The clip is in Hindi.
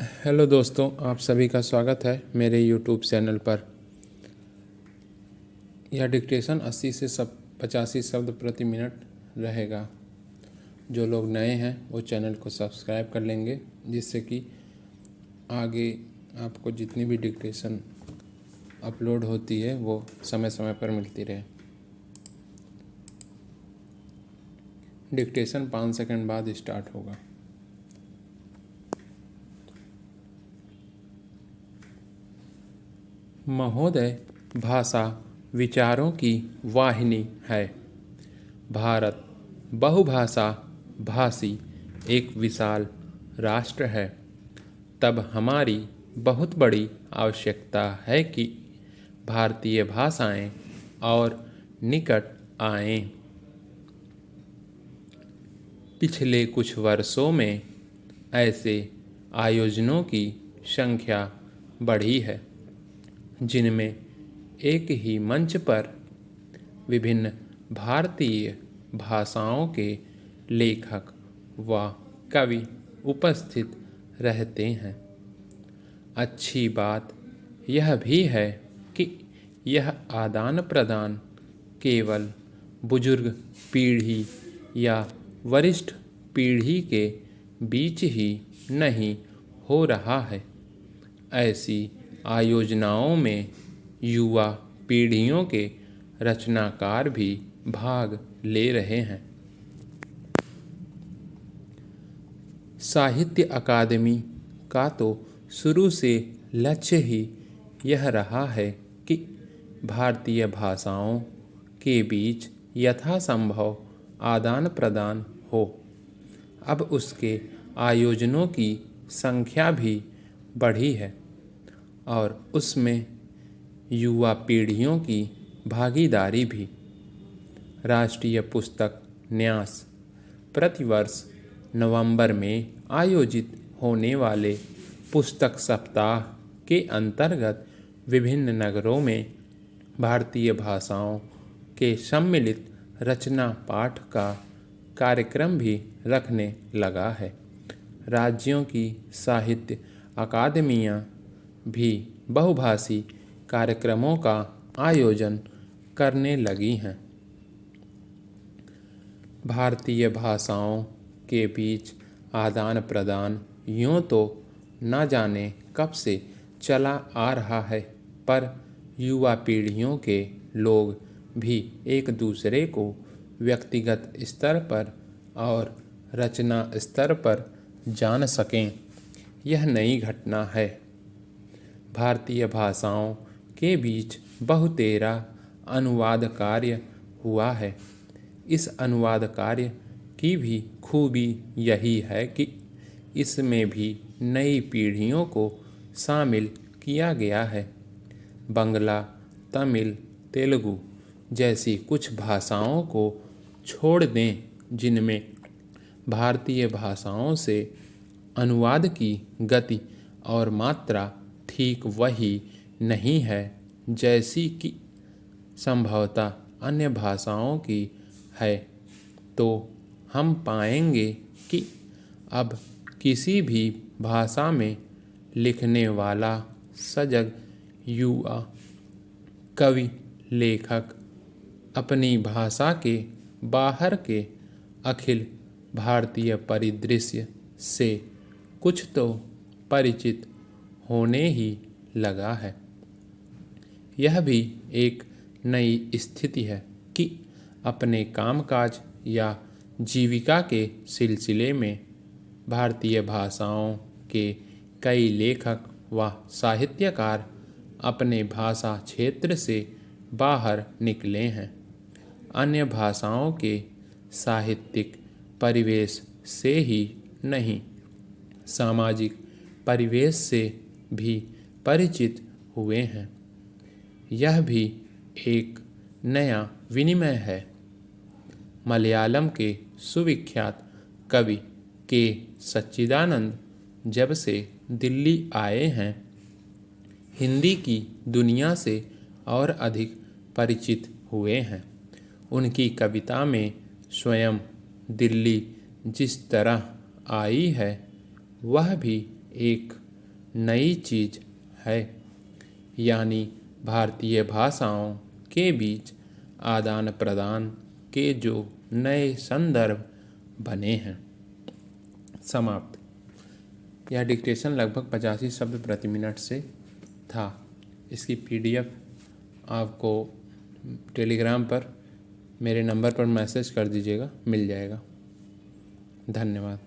हेलो दोस्तों, आप सभी का स्वागत है मेरे यूट्यूब चैनल पर। यह डिक्टेशन 80 से 85 शब्द प्रति मिनट रहेगा। जो लोग नए हैं वो चैनल को सब्सक्राइब कर लेंगे, जिससे कि आगे आपको जितनी भी डिक्टेशन अपलोड होती है वो समय समय पर मिलती रहे। डिक्टेशन 5 सेकंड बाद स्टार्ट होगा। महोदय, भाषा विचारों की वाहिनी है। भारत बहुभाषा भाषी एक विशाल राष्ट्र है। तब हमारी बहुत बड़ी आवश्यकता है कि भारतीय भाषाएं और निकट आएं। पिछले कुछ वर्षों में ऐसे आयोजनों की संख्या बढ़ी है, जिनमें एक ही मंच पर विभिन्न भारतीय भाषाओं के लेखक व कवि उपस्थित रहते हैं। अच्छी बात यह भी है कि यह आदान प्रदान केवल बुजुर्ग पीढ़ी या वरिष्ठ पीढ़ी के बीच ही नहीं हो रहा है। ऐसी आयोजनाओं में युवा पीढ़ियों के रचनाकार भी भाग ले रहे हैं। साहित्य अकादमी का तो शुरू से लक्ष्य ही यह रहा है कि भारतीय भाषाओं के बीच यथासंभव आदान प्रदान हो। अब उसके आयोजनों की संख्या भी बढ़ी है और उसमें युवा पीढ़ियों की भागीदारी भी। राष्ट्रीय पुस्तक न्यास प्रतिवर्ष नवंबर में आयोजित होने वाले पुस्तक सप्ताह के अंतर्गत विभिन्न नगरों में भारतीय भाषाओं के सम्मिलित रचना पाठ का कार्यक्रम भी रखने लगा है। राज्यों की साहित्य अकादमियाँ भी बहुभाषी कार्यक्रमों का आयोजन करने लगी हैं। भारतीय भाषाओं के बीच आदान प्रदान यूँ तो न जाने कब से चला आ रहा है, पर युवा पीढ़ियों के लोग भी एक दूसरे को व्यक्तिगत स्तर पर और रचना स्तर पर जान सकें, यह नई घटना है। भारतीय भाषाओं के बीच बहुतेरा अनुवाद कार्य हुआ है। इस अनुवाद कार्य की भी खूबी यही है कि इसमें भी नई पीढ़ियों को शामिल किया गया है। बंगला, तमिल, तेलुगु जैसी कुछ भाषाओं को छोड़ दें, जिनमें भारतीय भाषाओं से अनुवाद की गति और मात्रा ठीक वही नहीं है जैसी कि संभवतः अन्य भाषाओं की है, तो हम पाएंगे कि अब किसी भी भाषा में लिखने वाला सजग युवा कवि लेखक अपनी भाषा के बाहर के अखिल भारतीय परिदृश्य से कुछ तो परिचित होने ही लगा है। यह भी एक नई स्थिति है कि अपने कामकाज या जीविका के सिलसिले में भारतीय भाषाओं के कई लेखक व साहित्यकार अपने भाषा क्षेत्र से बाहर निकले हैं। अन्य भाषाओं के साहित्यिक परिवेश से ही नहीं, सामाजिक परिवेश से भी परिचित हुए हैं। यह भी एक नया विनिमय है। मलयालम के सुविख्यात कवि के सच्चिदानंद जब से दिल्ली आए हैं, हिंदी की दुनिया से और अधिक परिचित हुए हैं। उनकी कविता में स्वयं दिल्ली जिस तरह आई है, वह भी एक नई चीज़ है, यानी भारतीय भाषाओं के बीच आदान प्रदान के जो नए संदर्भ बने हैं। समाप्त। यह डिक्टेशन लगभग 85 शब्द प्रति मिनट से था। इसकी PDF आपको टेलीग्राम पर मेरे नंबर पर मैसेज कर दीजिएगा, मिल जाएगा। धन्यवाद।